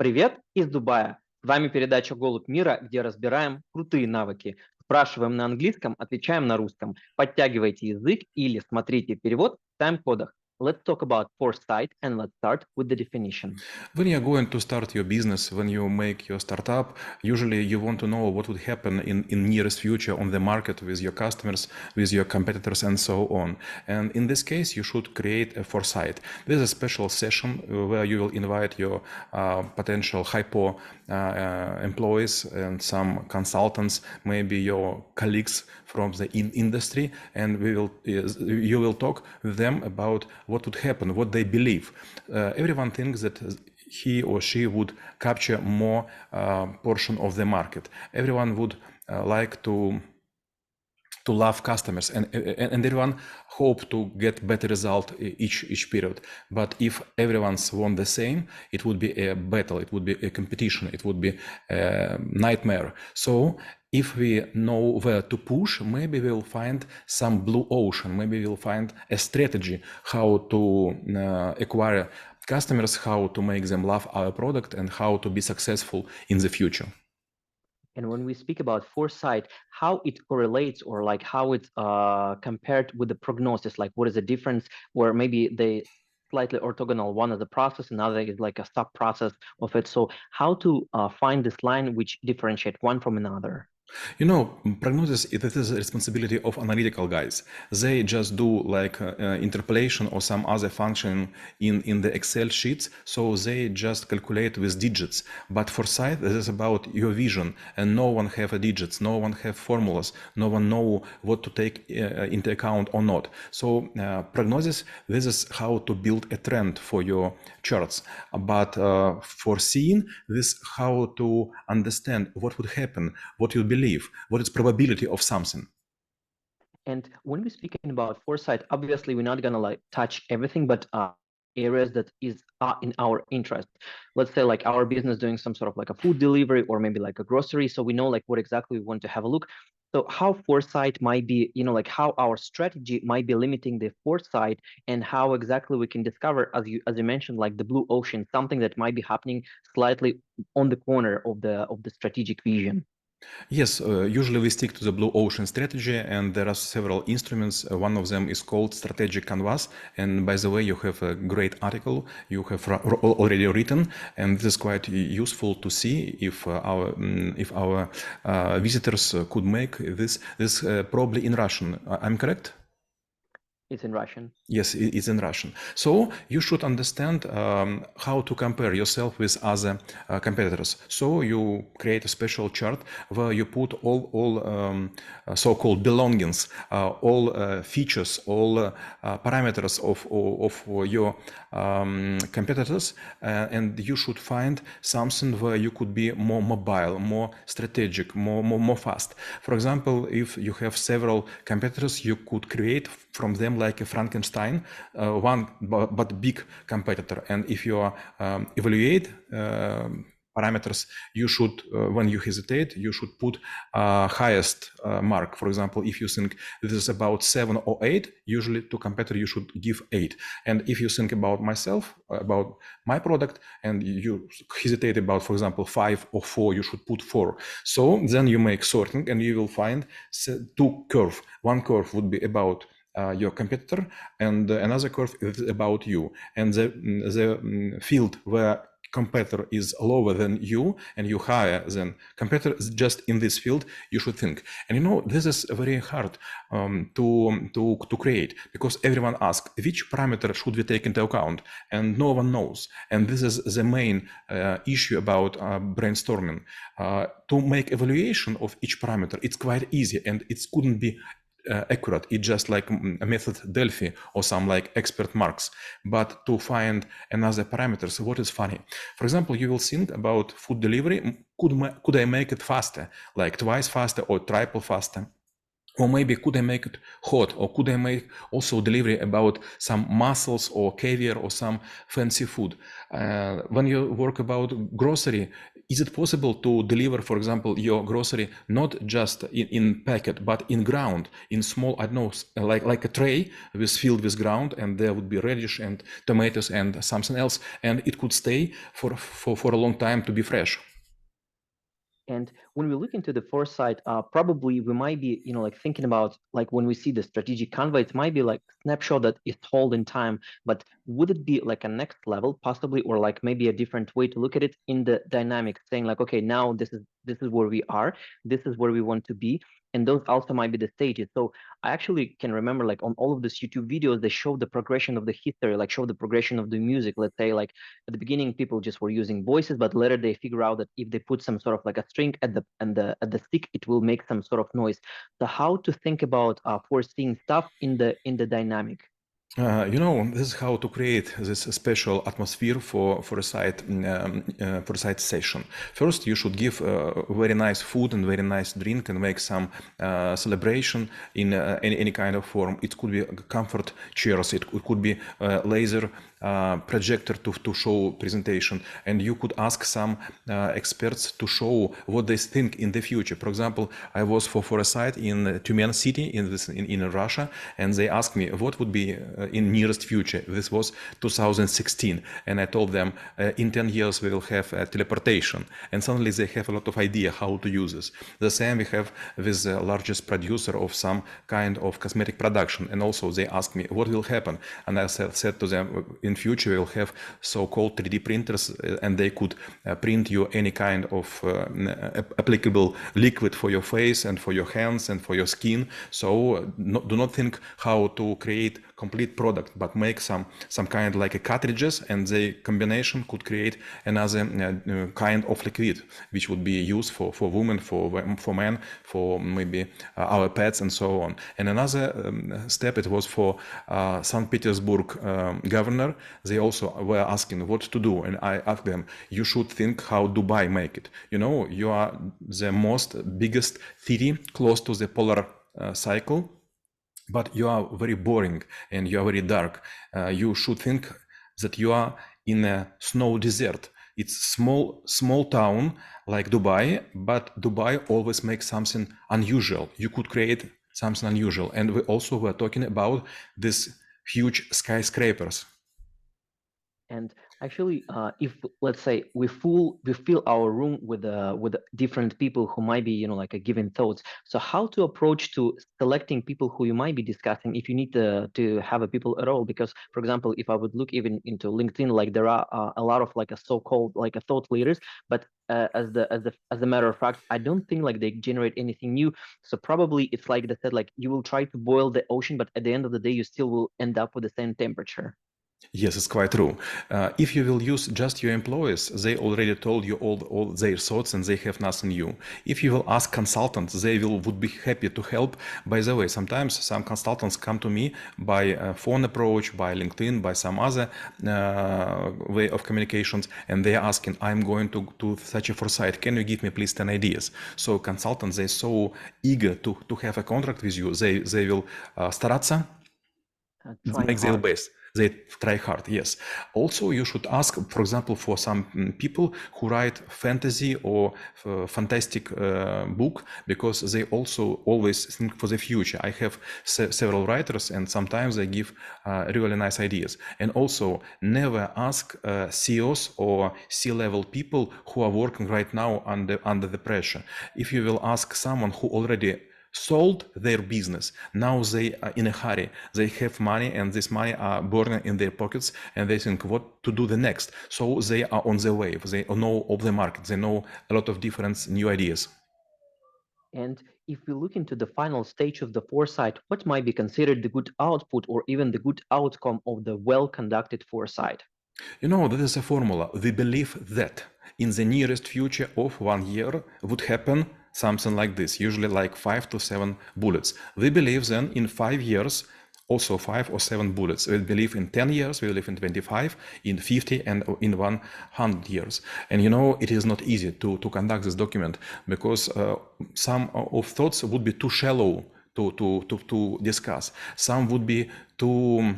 Привет из Дубая. С вами передача «Голубь мира», где разбираем крутые навыки. Спрашиваем на английском, отвечаем на русском. Подтягивайте язык или смотрите перевод в тайм-кодах. Let's talk about foresight and let's start with the definition. When you're going to start your business, when you make your startup, usually you want to know what would happen in nearest future on the market with your customers, with your competitors, and so on. And in this case, you should create a foresight. There's a special session where you will invite your potential hypo employees and some consultants, maybe your colleagues from the industry, and you will talk with them about what would happen, what they believe. Everyone thinks that he or she would capture more portion of the market. Everyone would like to love customers, and everyone hope to get better result each period. But if everyone's want the same, it would be a battle, it would be a competition, it would be a nightmare. So if we know where to push, maybe we'll find some blue ocean, maybe we'll find a strategy how to acquire customers, how to make them love our product, and how to be successful in the future. And when we speak about foresight, how it correlates or like how it's compared with the prognosis, like what is the difference, or maybe they slightly orthogonal. One is a process, another is like a sub process of it. So how to find this line which differentiate one from another? You know, prognosis, it is a responsibility of analytical guys. They just do like interpolation or some other function in the Excel sheets. So they just calculate with digits. But foresight, this is about your vision, and no one have a digits, no one have formulas, no one know what to take into account or not. So prognosis, this is how to build a trend for your charts. But foreseeing, this how to understand what would happen, what you believe, what is probability of something. And when we're speaking about foresight, obviously we're not gonna like touch everything, but areas that is in our interest. Let's say like our business doing some sort of like a food delivery or maybe like a grocery, so we know like what exactly we want to have a look. So how foresight might be, like how our strategy might be limiting the foresight, and how exactly we can discover, as you mentioned, like the blue ocean, something that might be happening slightly on the corner of the strategic vision. Yes, usually we stick to the blue ocean strategy, and there are several instruments. One of them is called strategic canvas. And by the way, you have a great article you have already written, and this is quite useful to see if our visitors could make this probably in Russian. I'm correct? It's in Russian. Yes, it's in Russian. So you should understand how to compare yourself with other competitors. So you create a special chart where you put all so-called belongings, all features, all parameters of your competitors, and you should find something where you could be more mobile, more strategic, more fast. For example, if you have several competitors, you could create from them like a Frankenstein, one but big competitor. And if you evaluate parameters, you should, when you hesitate, you should put highest mark. For example, if you think this is about 7 or 8, usually to competitor you should give 8. And if you think about myself, about my product, and you hesitate about, for example, 5 or 4, you should put 4. So then you make sorting, and you will find two curves. One curve would be about your competitor, and another curve is about you. And the field where competitor is lower than you and you higher than competitor, just in this field you should think. And this is very hard to create, because everyone asks which parameter should we take into account, and no one knows. And this is the main issue about brainstorming. To make evaluation of each parameter, it's quite easy, and it couldn't be accurate. It's just like a method Delphi or some like expert marks. But to find another parameters, what is funny? For example, you will think about food delivery. Could I make it faster, like twice faster or triple faster? Or maybe could I make it hot? Or could I make also delivery about some mussels or caviar or some fancy food? When you work about grocery, is it possible to deliver, for example, your grocery not just in packet, but in ground, in small, I don't know, like a tray with filled with ground, and there would be radish and tomatoes and something else, and it could stay for a long time to be fresh. And when we look into the foresight, probably we might be, like thinking about like when we see the strategic canvas, it might be like snapshot that is told in time. But would it be like a next level, possibly, or like maybe a different way to look at it in the dynamic, saying like, okay, now this is where we are, this is where we want to be, and those also might be the stages. So I actually can remember like on all of these YouTube videos, they show the progression of the history, like show the progression of the music. Let's say like at the beginning people just were using voices, but later they figure out that if they put some sort of like a string at the stick, it will make some sort of noise. So how to think about foreseeing stuff in the dynamic? This is how to create this special atmosphere for a site session. First, you should give very nice food and very nice drink and make some celebration in any kind of form. It could be comfort chairs, it could be laser projector to show presentation, and you could ask some experts to show what they think in the future. For example, I was for a site in Tyumen city in Russia, and they asked me what would be in nearest future. This was 2016, and I told them in 10 years we will have teleportation, and suddenly they have a lot of idea how to use this. The same we have with the largest producer of some kind of cosmetic production, and also they asked me what will happen, and I said to them in future we'll have so-called 3D printers, and they could print you any kind of applicable liquid for your face and for your hands and for your skin. So do not think how to create complete product, but make some kind like a cartridges, and the combination could create another kind of liquid which would be used for women, for men, for maybe our pets and so on. And another step, it was for St. Petersburg governor. They also were asking what to do, and I asked them, you should think how Dubai make it. You are the most biggest city close to the polar cycle, but you are very boring and you are very dark. You should think that you are in a snow desert. It's small town like Dubai, but Dubai always makes something unusual. You could create something unusual. And we also were talking about these huge skyscrapers. And actually, if let's say we fill our room with different people who might be like a given thoughts. So how to approach to selecting people who you might be discussing if you need to have a people at all? Because for example, if I would look even into LinkedIn, like there are a lot of like a so-called like a thought leaders, but as a matter of fact, I don't think like they generate anything new. So probably it's like they said, like you will try to boil the ocean, but at the end of the day, you still will end up with the same temperature. Yes, it's quite true. If you will use just your employees, they already told you all their thoughts and they have nothing new. If you will ask consultants, they would be happy to help. By the way, sometimes some consultants come to me by phone approach, by LinkedIn, by some other way of communications, and they are asking, I'm going to such a foresight, can you give me please 10 ideas? So consultants, they're so eager to have a contract with you, they will стараться, make their best. They try hard, yes. Also, you should ask, for example, for some people who write fantasy or fantastic book, because they also always think for the future. I have several writers, and sometimes they give really nice ideas. And also, never ask CEOs or C-level people who are working right now under the pressure. If you will ask someone who already sold their business, now they are in a hurry, they have money, and this money are burning in their pockets, and they think what to do the next. So they are on the wave, they know of the market, they know a lot of different new ideas. And if we look into the final stage of the foresight, what might be considered the good output or even the good outcome of the well-conducted foresight? That is a formula. We believe that in the nearest future of 1 year would happen something like this, usually like 5 to 7 bullets. We believe then in 5 years, also 5 or 7 bullets. We believe in 10 years, we believe in 25, in 50, and in 100 years. And it is not easy to conduct this document, because some of thoughts would be too shallow to discuss. Some would be too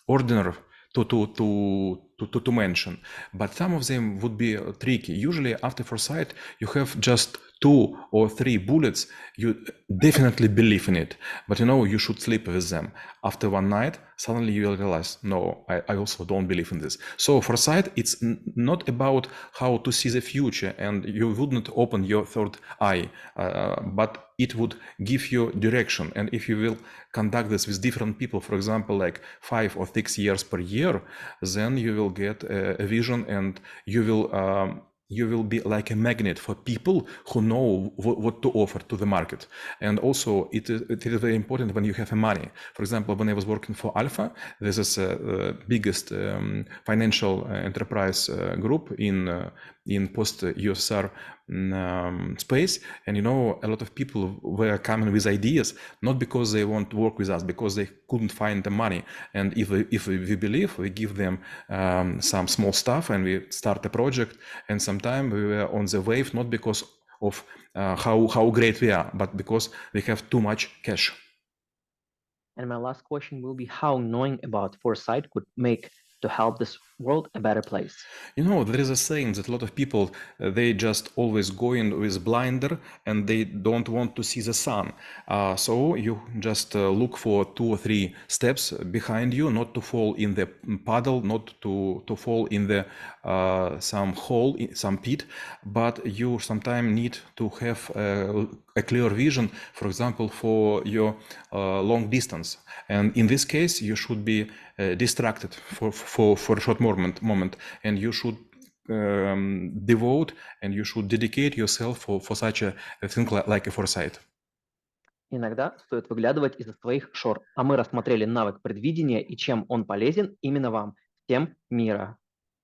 ordinary to mention, but some of them would be tricky. Usually after foresight, you have just 2 or 3 bullets. You definitely believe in it, but you should sleep with them. After one night, suddenly you will realize, no, I also don't believe in this. So foresight, it's not about how to see the future, and you wouldn't open your third eye, but it would give you direction. And if you will conduct this with different people, for example, like 5 or 6 years per year, then you will get a vision, and you will be like a magnet for people who know what to offer to the market. And also it is very important when you have money. For example, when I was working for Alpha, this is the biggest financial enterprise group in post-USSR space. And a lot of people were coming with ideas, not because they want to work with us, because they couldn't find the money. And if we believe, we give them some small stuff, and we start a project. And sometimes we were on the wave, not because of how great we are, but because we have too much cash. And my last question will be how knowing about foresight could make to help this world a better place. There is a saying that a lot of people, they just always go in with blinder, and they don't want to see the sun. So you just look for 2 or 3 steps behind you, not to fall in the puddle, not to fall in the some hole, some pit, but you sometimes need to have a clear vision, for example, for your long distance. And in this case, you should be distracted for a short moment, and you should devote, and you should dedicate yourself for such a thing like a foresight. Иногда стоит выглядывать из-за своих шор, а мы рассмотрели навык предвидения и чем он полезен именно вам. Всем мира!